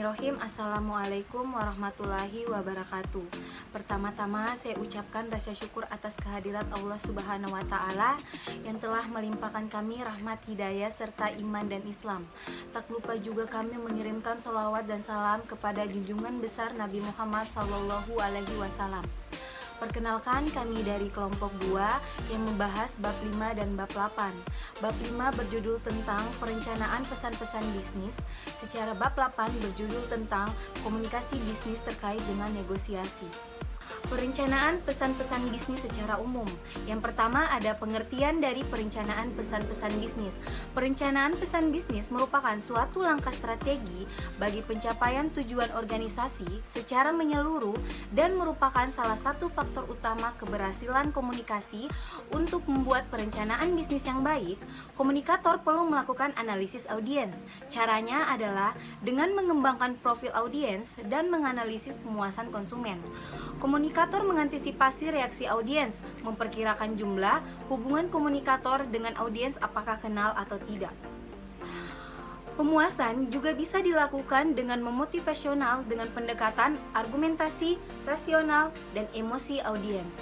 Bismillahirrahmanirrahim. Assalamualaikum warahmatullahi wabarakatuh. Pertama-tama saya ucapkan rasa syukur atas kehadirat Allah Subhanahu wa Ta'ala yang telah melimpahkan kami rahmat, hidayah, serta iman dan Islam. Tak lupa juga kami mengirimkan sholawat dan salam kepada junjungan besar Nabi Muhammad SAW. Perkenalkan, kami dari kelompok 2 yang membahas bab 5 dan bab 8. Bab 5 berjudul tentang perencanaan pesan-pesan bisnis, secara bab 8 berjudul tentang komunikasi bisnis terkait dengan negosiasi. Perencanaan pesan-pesan bisnis secara umum. Yang pertama ada pengertian dari perencanaan pesan-pesan bisnis. Perencanaan pesan bisnis merupakan suatu langkah strategi bagi pencapaian tujuan organisasi secara menyeluruh dan merupakan salah satu faktor utama keberhasilan komunikasi. Untuk membuat perencanaan bisnis yang baik, komunikator perlu melakukan analisis audiens. Caranya adalah dengan mengembangkan profil audiens dan menganalisis pemuasan konsumen. Komunikator mengantisipasi reaksi audiens, memperkirakan jumlah, hubungan komunikator dengan audiens apakah kenal atau tidak. Pemuasan juga bisa dilakukan dengan memotivasional dengan pendekatan argumentasi, rasional, dan emosi audiens.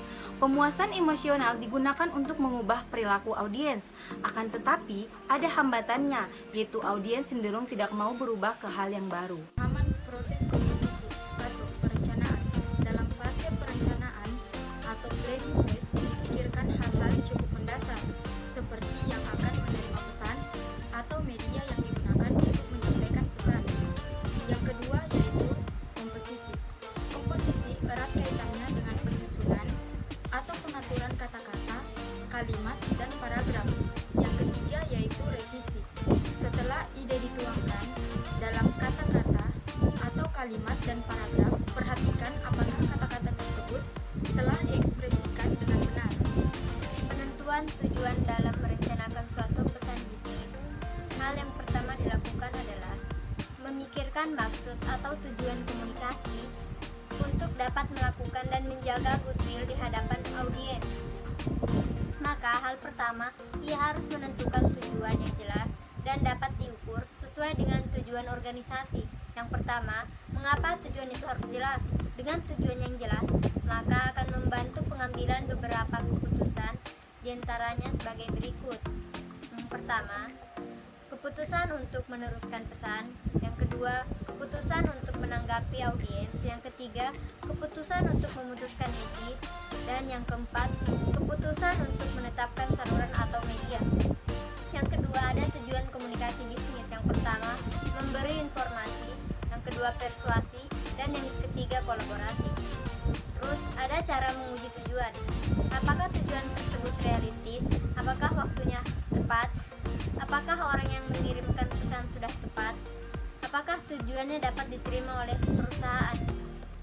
Pemuasan emosional digunakan untuk mengubah perilaku audiens, akan tetapi ada hambatannya, yaitu audiens cenderung tidak mau berubah ke hal yang baru. Pemahaman proses komposisi. 1. Perencanaan. Dalam fase perencanaan atau planning phase, dipikirkan hal-hal yang cukup mendasar, seperti yang akan menerima pesan atau media yang digunakan untuk menyampaikan pesan. Yang kedua yaitu komposisi. Komposisi erat kaitannya dengan penyusunan atau pengaturan kata-kata, kalimat, dan paragraf. Yang ketiga yaitu revisi. Setelah ide dituangkan dalam kata-kata atau kalimat dan paragraf, perhatikan apakah kata-kata tersebut telah diekspresikan dengan benar. Penentuan tujuan dalam merencanakan suatu pesan bisnis. Hal yang pertama dilakukan adalah memikirkan maksud atau tujuan komunikasi untuk dapat melakukan dan menjaga goodwill di hadapan audiens. Maka hal pertama, ia harus menentukan tujuan yang jelas dan dapat diukur sesuai dengan tujuan organisasi. Yang pertama, mengapa tujuan itu harus jelas? Dengan tujuan yang jelas, maka akan membantu pengambilan beberapa keputusan, diantaranya sebagai berikut. Yang pertama, keputusan untuk meneruskan pesan. Yang kedua, keputusan untuk menanggapi audiens. Yang ketiga, keputusan untuk memutuskan isi. Dan yang keempat, keputusan untuk menetapkan saluran atau media. Yang kedua, ada tujuan komunikasi bisnis. Yang pertama, memberi informasi. Yang kedua, persuasi. Dan yang ketiga, kolaborasi. Terus, ada cara menguji tujuan. Apakah tujuan tersebut realistis? Apakah waktunya tepat? Apakah orang yang mengirimkan pesan sudah tepat? Apakah tujuannya dapat diterima oleh perusahaan?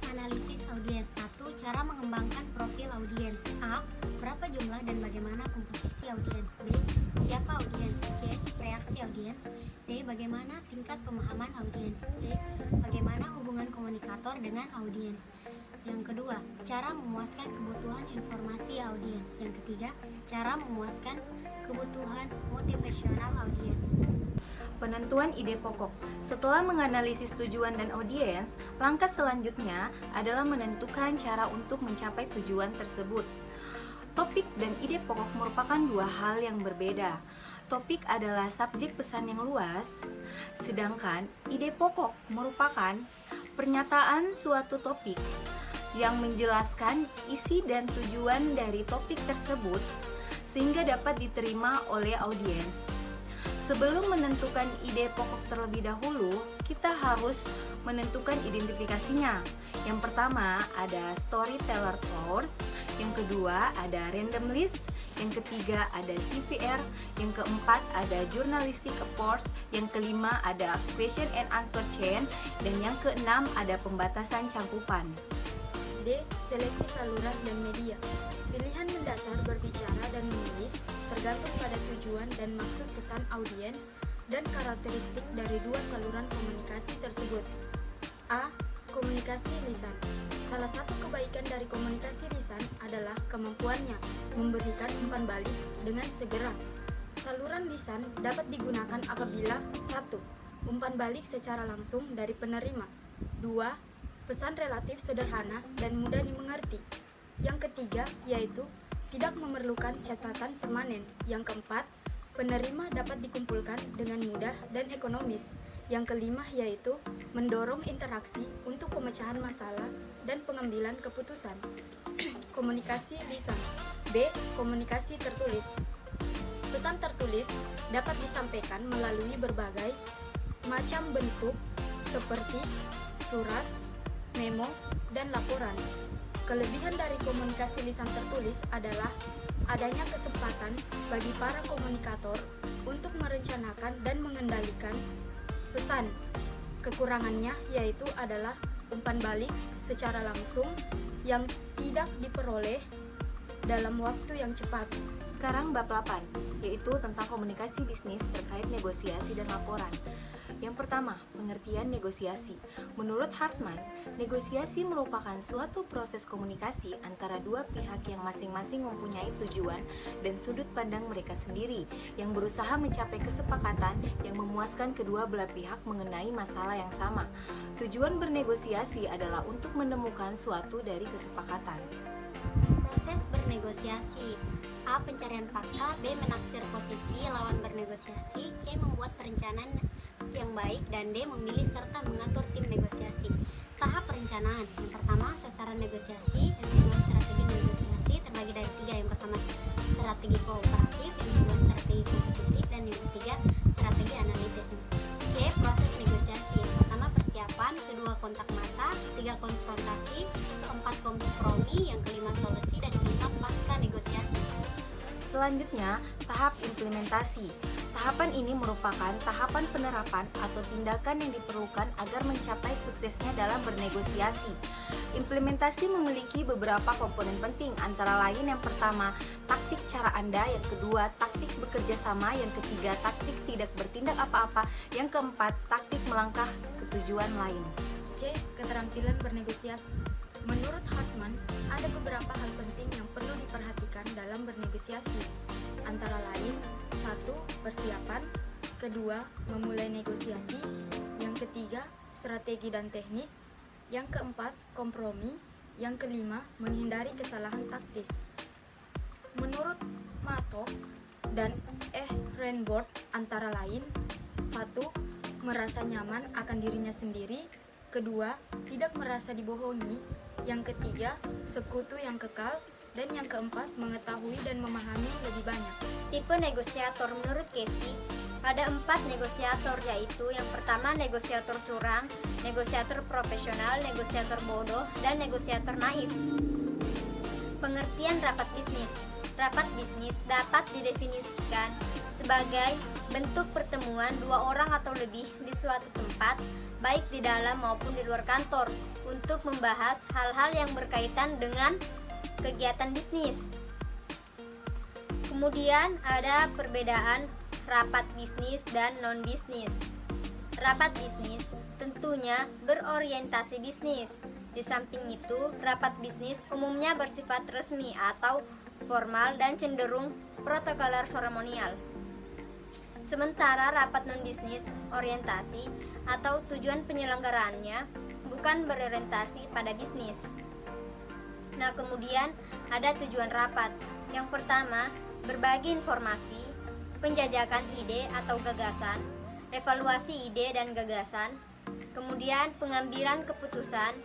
Analisis audiens. 1. Cara mengembangkan profil audiens. A. Berapa jumlah dan bagaimana komposisi audiens. B. Siapa audiens. C. Reaksi audiens. D. Bagaimana tingkat pemahaman audiens. E. Bagaimana hubungan komunikator dengan audiens. Yang kedua, cara memuaskan kebutuhan informasi audiens. Yang ketiga, cara memuaskan kebutuhan motivasional audiens. Penentuan ide pokok. Setelah menganalisis tujuan dan audiens, langkah selanjutnya adalah menentukan cara untuk mencapai tujuan tersebut. Topik dan ide pokok merupakan dua hal yang berbeda. Topik adalah subjek pesan yang luas, sedangkan ide pokok merupakan pernyataan suatu topik yang menjelaskan isi dan tujuan dari topik tersebut sehingga dapat diterima oleh audiens. Sebelum menentukan ide pokok terlebih dahulu, kita harus menentukan identifikasinya. Yang pertama ada storyteller powers, yang kedua ada random list, yang ketiga ada CVR, yang keempat ada journalistic approach, yang kelima ada question and answer chain, dan yang keenam ada pembatasan cangkupan. D. Seleksi saluran dan media. Pilihan mendasar berbicara dan menulis tergantung pada tujuan dan maksud pesan audiens dan karakteristik dari dua saluran komunikasi tersebut. A. Komunikasi lisan. Salah satu kebaikan dari komunikasi lisan adalah kemampuannya memberikan umpan balik dengan segera. Saluran lisan dapat digunakan apabila 1. umpan balik secara langsung dari penerima. 2. Pesan relatif sederhana dan mudah dimengerti. Yang ketiga yaitu tidak memerlukan catatan permanen. Yang keempat, penerima dapat dikumpulkan dengan mudah dan ekonomis. Yang kelima yaitu mendorong interaksi untuk pemecahan masalah dan pengambilan keputusan. Komunikasi lisan. B. Komunikasi tertulis. Pesan tertulis dapat disampaikan melalui berbagai macam bentuk seperti surat, memo, dan laporan. Kelebihan dari komunikasi lisan tertulis adalah adanya kesempatan bagi para komunikator untuk merencanakan dan mengendalikan pesan. Kekurangannya yaitu adalah umpan balik secara langsung yang tidak diperoleh dalam waktu yang cepat. Sekarang bab 8, yaitu tentang komunikasi bisnis terkait negosiasi dan laporan. Yang pertama, pengertian negosiasi. Menurut Hartman, negosiasi merupakan suatu proses komunikasi antara dua pihak yang masing-masing mempunyai tujuan dan sudut pandang mereka sendiri, yang berusaha mencapai kesepakatan yang memuaskan kedua belah pihak mengenai masalah yang sama. Tujuan bernegosiasi adalah untuk menemukan suatu dari kesepakatan. Proses bernegosiasi. A. Pencarian fakta. B. Menaksir posisi lawan bernegosiasi. C. Membuat perencanaan yang baik. Dan D. Memilih serta mengatur tim negosiasi. Tahap perencanaan. Yang pertama, sasaran negosiasi. Yang kedua, strategi negosiasi terbagi dari 3. Yang pertama, strategi kooperatif. Yang kedua, strategi kompetitif. Dan yang ketiga, strategi analitis. C. Proses negosiasi. Yang pertama, persiapan. Kedua, kontak mata. 3. Konfrontasi. Keempat, kompromi. Yang kelima, solusi. Dan kelima, pasca negosiasi. Selanjutnya, tahap implementasi. Tahapan ini merupakan tahapan penerapan atau tindakan yang diperlukan agar mencapai suksesnya dalam bernegosiasi. Implementasi memiliki beberapa komponen penting, antara lain yang pertama, taktik cara Anda, yang kedua, taktik bekerja sama, yang ketiga, taktik tidak bertindak apa-apa, yang keempat, taktik melangkah ke tujuan lain. C. Keterampilan bernegosiasi. Menurut Hartman, ada beberapa hal penting yang perlu diperhatikan dalam bernegosiasi. Antara lain, 1. Persiapan. Kedua, memulai negosiasi. Yang ketiga, strategi dan teknik. Yang keempat, kompromi. Yang kelima, menghindari kesalahan taktis. Menurut Matok dan Renbord, antara lain, 1. Merasa nyaman akan dirinya sendiri. Kedua, tidak merasa dibohongi. Yang ketiga, sekutu yang kekal. Dan yang keempat, mengetahui dan memahami lebih banyak. Tipe negosiator menurut Casey, ada 4 negosiator, yaitu yang pertama negosiator curang, negosiator profesional, negosiator bodoh, dan negosiator naif. Pengertian rapat bisnis. Rapat bisnis dapat didefinisikan sebagai bentuk pertemuan 2 orang atau lebih di suatu tempat, baik di dalam maupun di luar kantor, untuk membahas hal-hal yang berkaitan dengan kegiatan bisnis. Kemudian ada perbedaan rapat bisnis dan non-bisnis. Rapat bisnis tentunya berorientasi bisnis. Di samping itu, rapat bisnis umumnya bersifat resmi atau formal dan cenderung protokoler seremonial. Sementara rapat non-bisnis orientasi atau tujuan penyelenggaraannya bukan berorientasi pada bisnis. Nah, kemudian ada tujuan rapat. Yang pertama, berbagi informasi, penjajakan ide atau gagasan, evaluasi ide dan gagasan, kemudian pengambilan keputusan,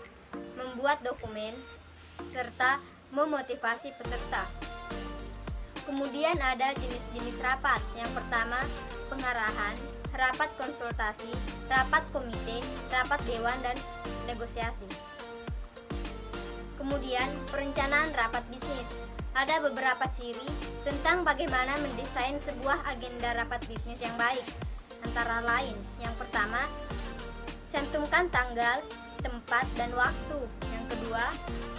membuat dokumen, serta memotivasi peserta. Kemudian ada jenis-jenis rapat. Yang pertama, pengarahan, rapat konsultasi, rapat komite, rapat dewan, dan negosiasi. Kemudian, perencanaan rapat bisnis. Ada beberapa ciri tentang bagaimana mendesain sebuah agenda rapat bisnis yang baik. Antara lain, yang pertama, cantumkan tanggal, tempat, dan waktu. Yang kedua,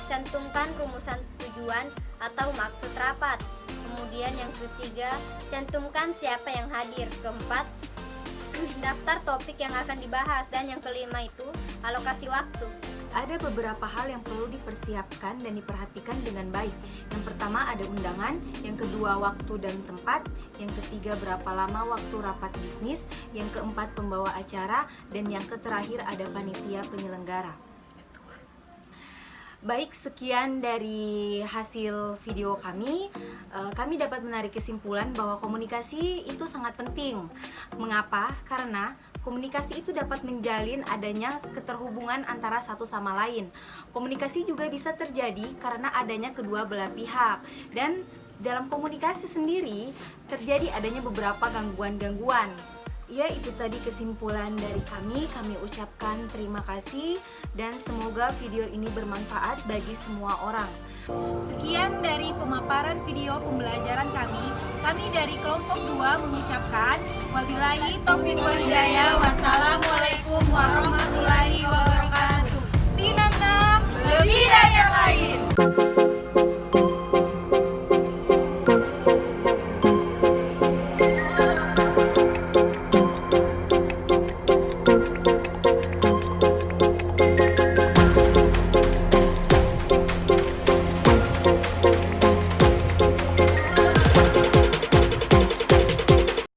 cantumkan rumusan tujuan atau maksud rapat. Kemudian yang ketiga, cantumkan siapa yang hadir. Keempat, daftar topik yang akan dibahas. Dan yang kelima itu, alokasi waktu. Ada beberapa hal yang perlu dipersiapkan dan diperhatikan dengan baik. Yang pertama ada undangan, yang kedua waktu dan tempat, yang ketiga berapa lama waktu rapat bisnis, yang keempat pembawa acara, dan yang terakhir ada panitia penyelenggara. Baik, sekian dari hasil video kami. Kami dapat menarik kesimpulan bahwa komunikasi itu sangat penting. Mengapa? Karena komunikasi itu dapat menjalin adanya keterhubungan antara satu sama lain. Komunikasi juga bisa terjadi karena adanya kedua belah pihak. Dan dalam komunikasi sendiri terjadi adanya beberapa gangguan-gangguan. Ya, itu tadi kesimpulan dari kami. Kami ucapkan terima kasih dan semoga video ini bermanfaat bagi semua orang. Sekian dari pemaparan video pembelajaran kami. Kami dari kelompok 2 mengucapkan wabillahi taufiq wal hidayah. Wassalamualaikum warahmatullahi wabarakatuh. Stinamna lebih dari yang lain.